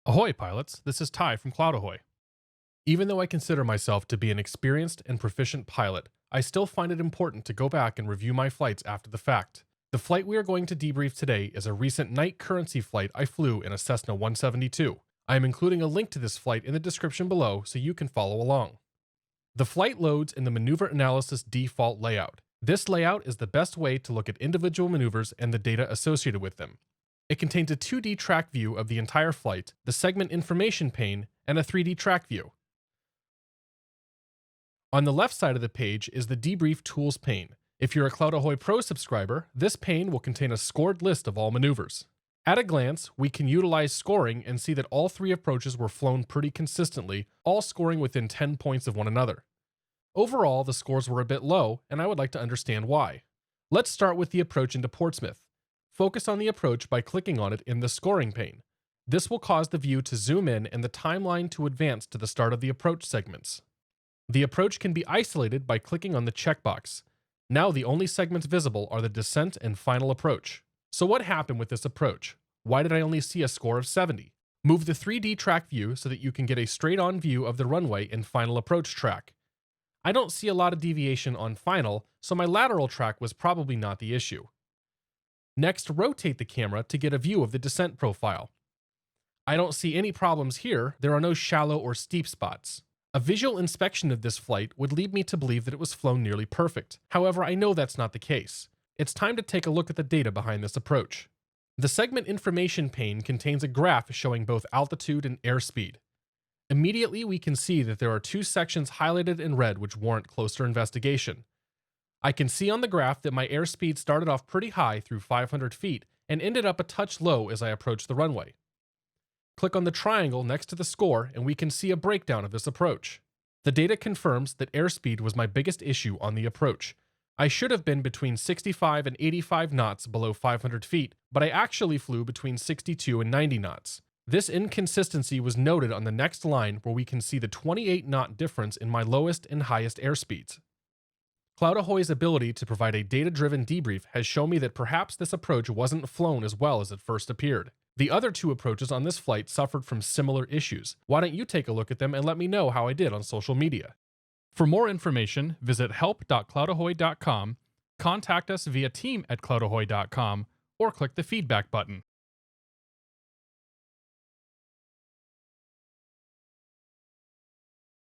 Ahoy pilots, this is Ty from CloudAhoy. Even though I consider myself to be an experienced and proficient pilot, I still find it important to go back and review my flights after the fact. The flight we are going to debrief today is a recent night currency flight I flew in a Cessna 172. I am including a link to this flight in the description below so you can follow along. The flight loads in the Maneuver Analysis default layout. This layout is the best way to look at individual maneuvers and the data associated with them. It contains a 2D track view of the entire flight, the segment information pane, and a 3D track view. On the left side of the page is the Debrief Tools pane. If you're a CloudAhoy Pro subscriber, this pane will contain a scored list of all maneuvers. At a glance, we can utilize scoring and see that all three approaches were flown pretty consistently, all scoring within 10 points of one another. Overall, the scores were a bit low, and I would like to understand why. Let's start with the approach into Portsmouth. Focus on the approach by clicking on it in the scoring pane. This will cause the view to zoom in and the timeline to advance to the start of the approach segments. The approach can be isolated by clicking on the checkbox. Now the only segments visible are the descent and final approach. So what happened with this approach? Why did I only see a score of 70? Move the 3D track view so that you can get a straight-on view of the runway and final approach track. I don't see a lot of deviation on final, so my lateral track was probably not the issue. Next, rotate the camera to get a view of the descent profile. I don't see any problems here. There are no shallow or steep spots. A visual inspection of this flight would lead me to believe that it was flown nearly perfect. However, I know that's not the case. It's time to take a look at the data behind this approach. The segment information pane contains a graph showing both altitude and airspeed. Immediately, we can see that there are two sections highlighted in red which warrant closer investigation. I can see on the graph that my airspeed started off pretty high through 500 feet and ended up a touch low as I approached the runway. Click on the triangle next to the score and we can see a breakdown of this approach. The data confirms that airspeed was my biggest issue on the approach. I should have been between 65 and 85 knots below 500 feet, but I actually flew between 62 and 90 knots. This inconsistency was noted on the next line where we can see the 28 knot difference in my lowest and highest airspeeds. CloudAhoy's ability to provide a data-driven debrief has shown me that perhaps this approach wasn't flown as well as it first appeared. The other two approaches on this flight suffered from similar issues. Why don't you take a look at them and let me know how I did on social media? For more information, visit help.cloudahoy.com, contact us via team@cloudahoy.com, or click the feedback button.